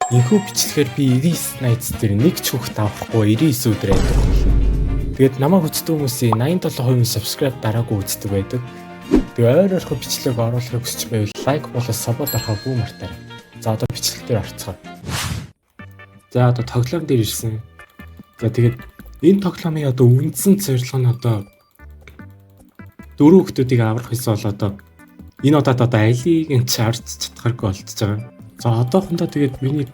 Энэхүү бичлэгээр би 99 Nights дээр нэг ч хүүхэд авахгүй 99 өдөр байдаг болно. Тэгээд намайг үздэг хүмүүсийн 87% subscribe дараагүй үздэг байдаг. Тэгээ ойр ойрхон бичлэг оруулахыг хүсч байвал лайк болон сабод орохоо бүү мартаарай. За одоо бичлэг дээр орцгоо. За одоо тоглоом дээр ирсэн. За тэгээд энэ тоглоомын одоо үндсэн зорилго нь одоо дөрөв хүүхдүүдийг аврах гэсэн бол одоо энэ удаад одоо алийг нь чарж чадхааргүй болчихж байгаа. За одоохондоо тэгээд миний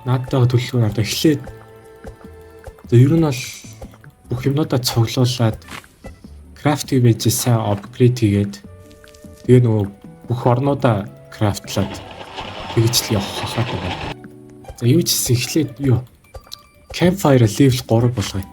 наадтайгаа төлөвлөгөө одоо эхлээд одоо ер нь бол бүх юмнуудаа цуглуулад крафтинг бэжээ сайн апгрейд хийгээд тэгээ нөгөө бүх орнуудаа крафтлаад тэгж л явах хахаад байна. За юу ч гэсэн эхлээд юу campfire level 3 болгоё.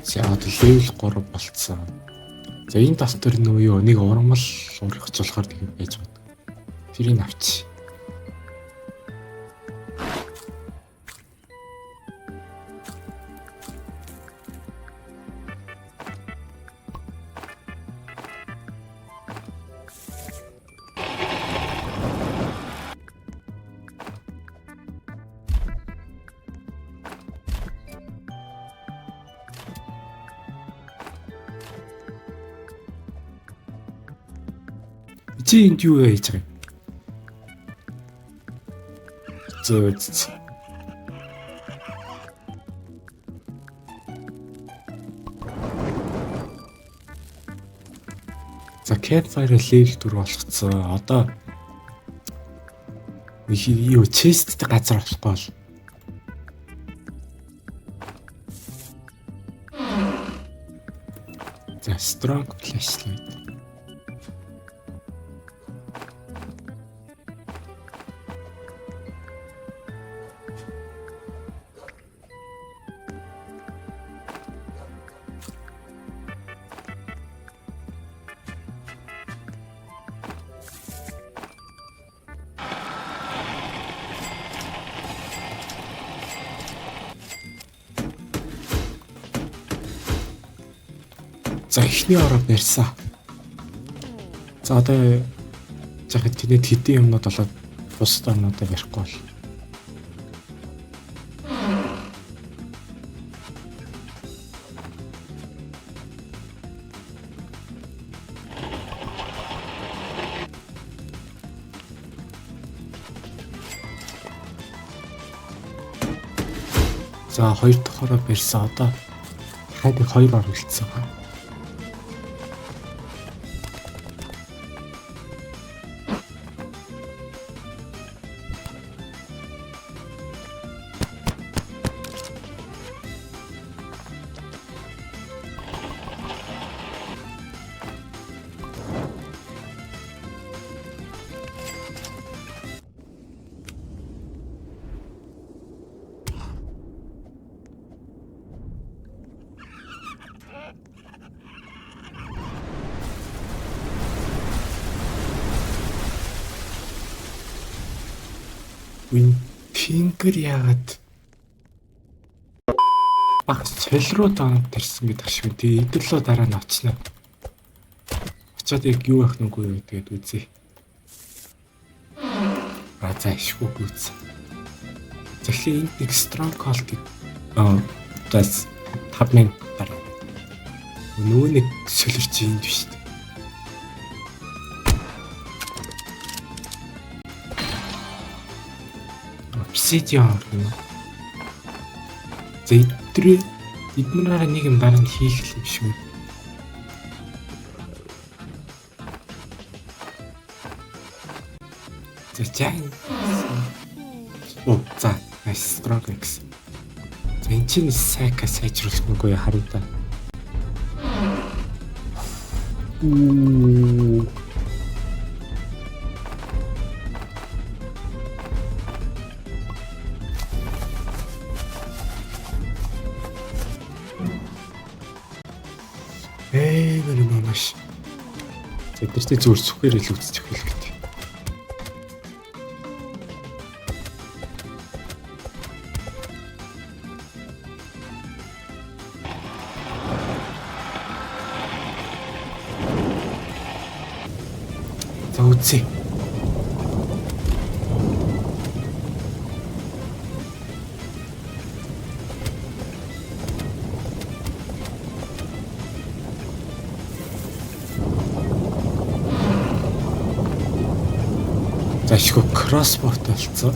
За одоо level 3 болцсон. За энэ тастер нөө юу нэг ургамал ургах болохоор тийм байж байна. Тэрийг авчи. Чи энд юу хийж байгаа юм? Зөө. За campfire level 4 болгоцсон. Одоо юу chestтэй газар болохгүй бол. За strong flashlight. За ихний ороо барьсан. За одоо жахад тэний хэдийн юмнууд болоод бусад орнуудаа барихгүй бол. За хоёр дахь ороо барьсан. Одоо дахиад хоёр ороо үлдсэн байна. Тингэр яагаад багс цол руу донод тарьсан гэдэг шиг тий идэрлөө дараа нь очно. Очоод яг юу ах нүггүй юу тэгээд үзье. За ишгүй үз. Захлын энд нэг stronghold гэдэг тас 5 дараа. Нөгөө нэг солирч энд биш. Obsidian юм. За эднэрээ нэг юм дараа нь хийх юм шиг. За чай. За nice strong X. За энэ чинь сайка сайжруулах нүггүй харъя та. Маш. Тэдэртээ зүгээр сүхээр ил үзчих хэлэх гэдэг. үзье. За шгүй кроссбот болцсон.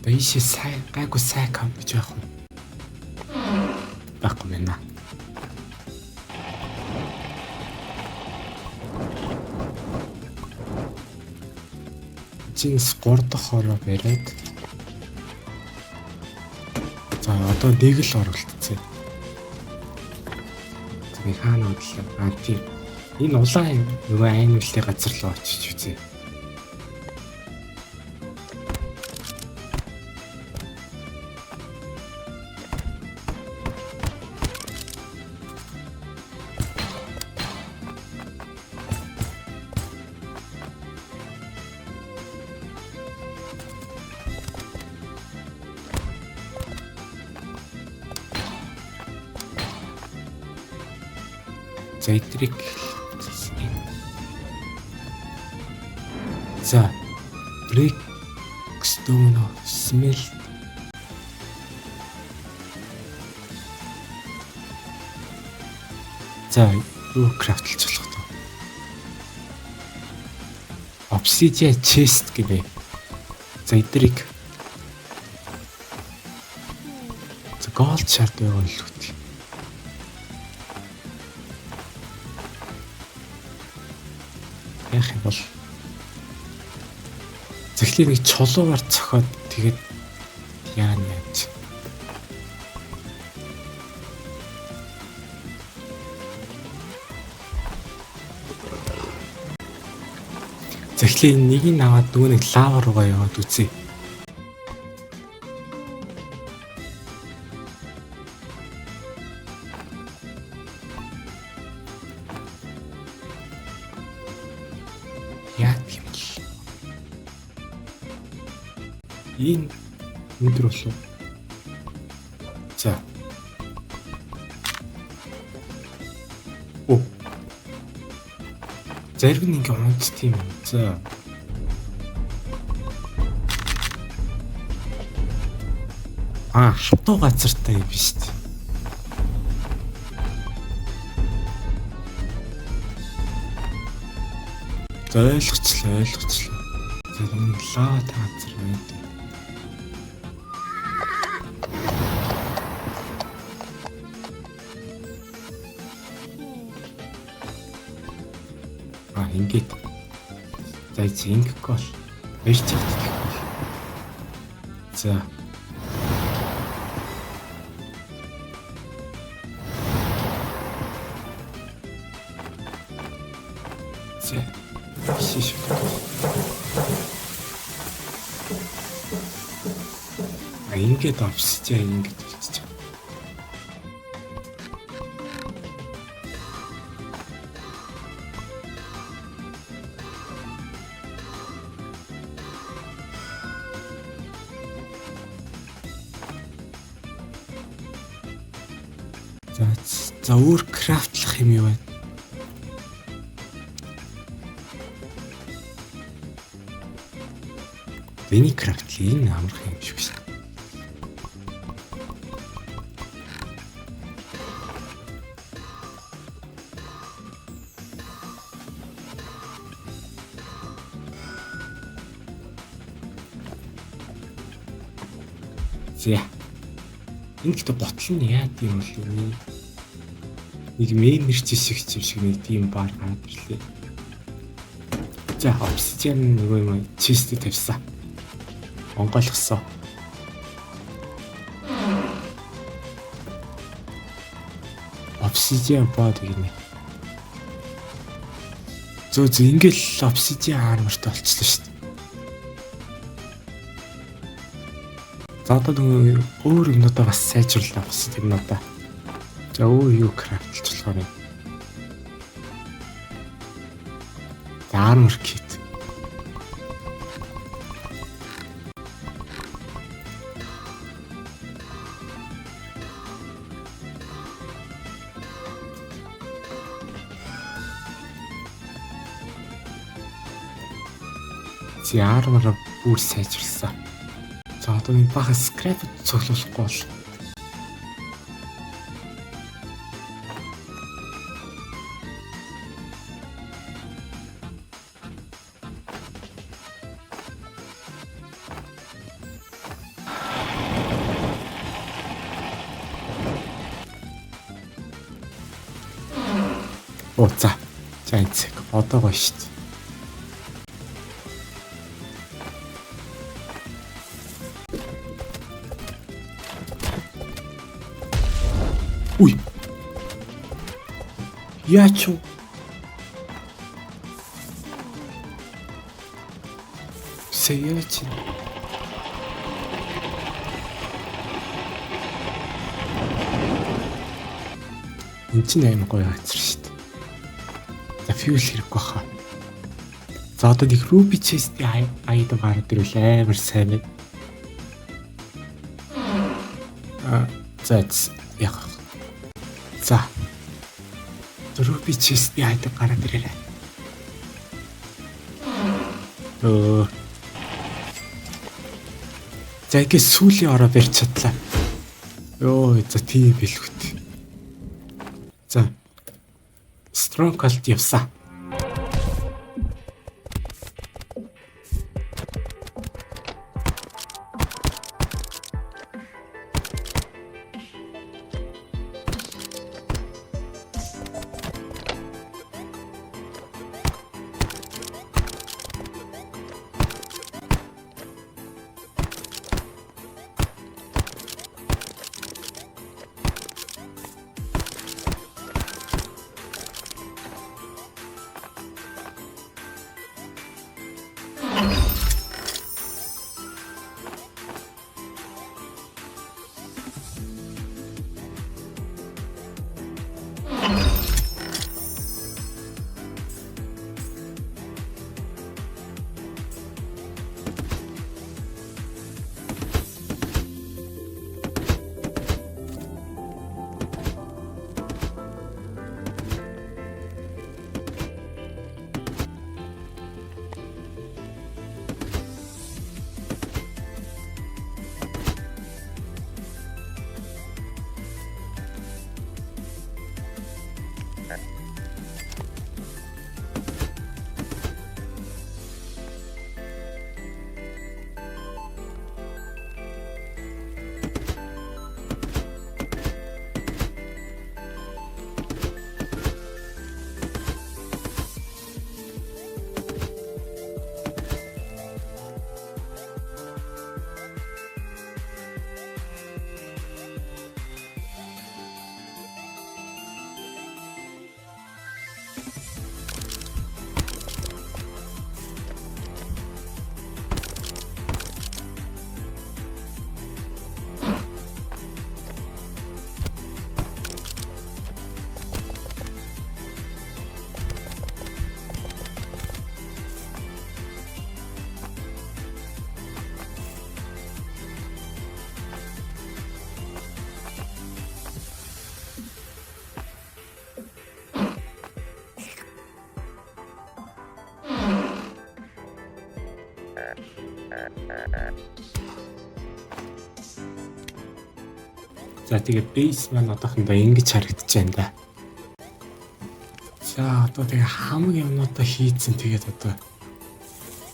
Дэйшээ сайн гайгүй сайн кам гэж яах вэ? Баггүй мэнэ. Чинс 3 дахь хороо бариад. За одоо нэг л оролтцээ. Нэг хаана бодлоо. Тийм. Энэ улаан нөгөө айн үлтэй газар руу очиж үзье. За эдрийг за break stone smell за юу крафтлж болох вэ? Obsidian chest гэвэ. За эдрийг за gold shard байвал л үү. Яах юм бол зөвхөн нэг чулуугаар цохоод тэгээд яа нэж. Зөвхөн нэг нь аваад нөгөө нэг лава руугаа яваад үзье. Энэ өндөр болов. За. Оо. Зарим нь ингээ унт тийм. За. Хатуу газартай юм биш үү? За ойлгочлаа. Зарим нь лава газар байдаг. Ингээд за зингэхгүй бол барьж чаддаг. За шиш. Ингээд обсидиан ингээд болчих. За өөр крафтлах юм юу вэ? Энийг крафтлах энэ амарх юм шиг шээ. За. Энэ л ботл нь яа гэм бол нэг мэнэрч шиг нэг тийм бар гараад ирлээ. За obsidian нөгөө юм чистэ тавьсан. Онгойлгосон. Obsidian бод гинэ. Зөө ингээл obsidian armorтай болчихлоо шүү дээ. За одоо нөгөө өөр юмнуудаа бас сайжруулах гэсэн юмнуудаа. За өөр юу крафтлж болохоор юм. Armor kit. армор бүр сайжирсан. За одоо нэг бага скрап цуглуулахгүй бол за энэ цаг одоо гоё шүү дээ. Ui. Яач вэ? Сэяч. Энд чинь аим гоё газар шүү дээ. За fuel хэрэггүй хаа. За одоо нэг ruby chest-ийн item гараад ирвэл амар сайн байна. За яг. За. Ruby chest-ийн item гараад ирээрэй. За ингэ сүүлийн ороо барьж чадлаа. За тийм бэлгүүт. За. Stronghold явсан. За тэгээ base маань одоохондоо ингэж харагдаж байна да. За одоо тэгээ хамаг юмнуудаа хийцэн тэгээд одоо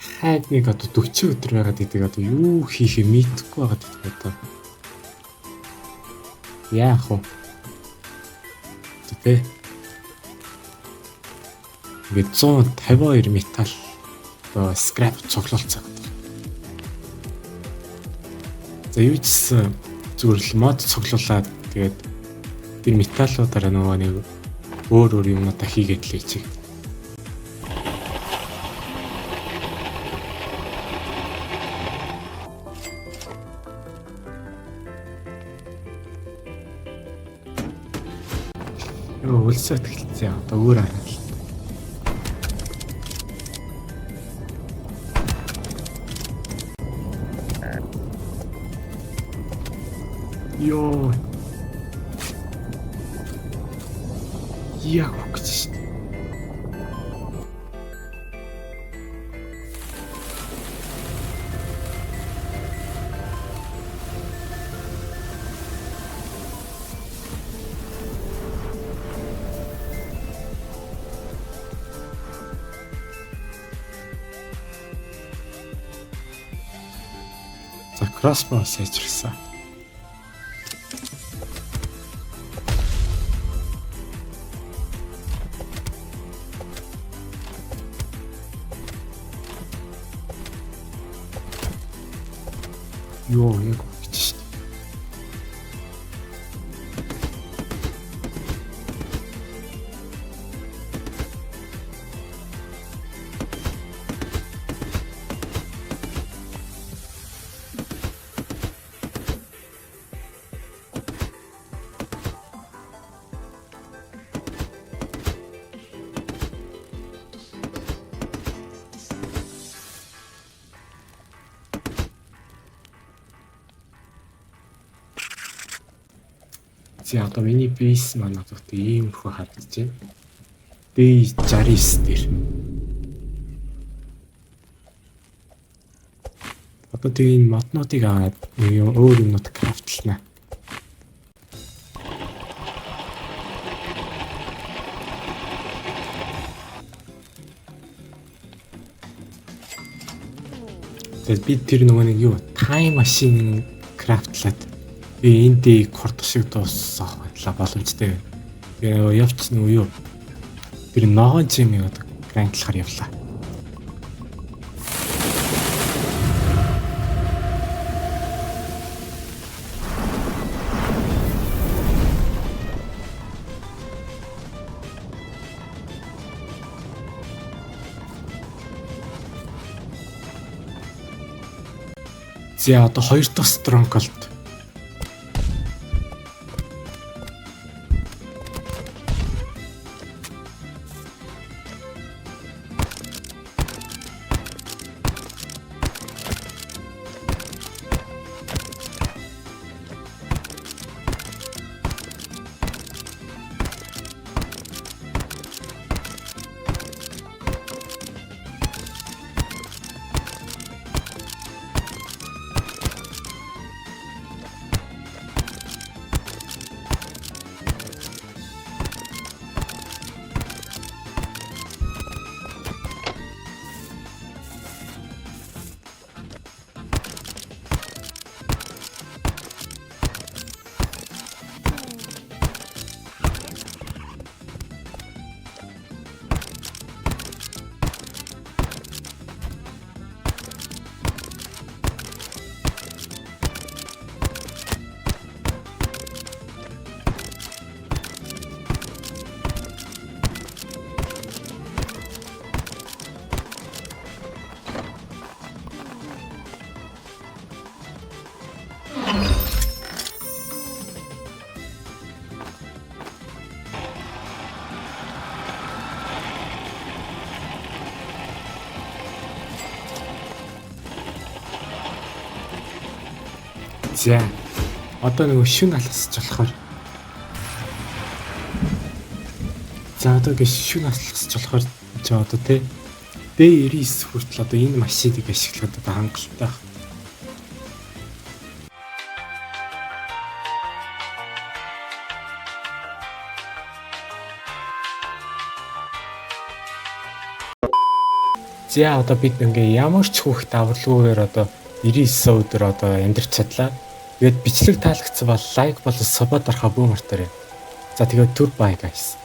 хайд нэг одоо 40 өдөр байгаад идэг одоо юу хийхээ мэдэхгүй байгаад идэг одоо. Яах вэ? Тэ. Ингээд 152 металл одоо scrap цуглуулцаа. За юу ч зүгээр л мод цуглуулад тэгээд тэр металлуудаараа нөгөө нэг өөр юмнуудаа хийгээд л ичиг. Өлсөд эхэлсэн. Одоо өөр хараад л. Йоо. Яг гэж шүү дээ. Crossbow сайжирсан. Юу яг гэж шүү дээ. За одоо миний бейс маань одоо иймэрхүү харагдаж байна. B69 дээр. Одоо тэгээ энэ моднуудыг аваад өөр юмнууд крафтлана. Тэгээд бид тэр нөгөө нэг юу time machine крафтлаад би энэ дэйг хордох шиг дуусах боломжтой. Тэгээ явч нөгөө юу тэр ногоон чимээ одоо грантлахаар явлаа. За одоо хоёр дахь stronghold. За одоо нөгөө шүн алгасч болохоор шүн алгасч болохоор одоо тий B99 хүртэл одоо энэ машиныг ашиглахад одоо хангалттай байна. За одоо бид ингээ ямар ч хүүхд давралгүйгээр одоо 99 өдөр одоо амьдрч чадлаа. Тэгээд бичлэг таалагдсан бол лайк болон сабад дарахаа бүү мартаарай. За тэгээд түр бай guys.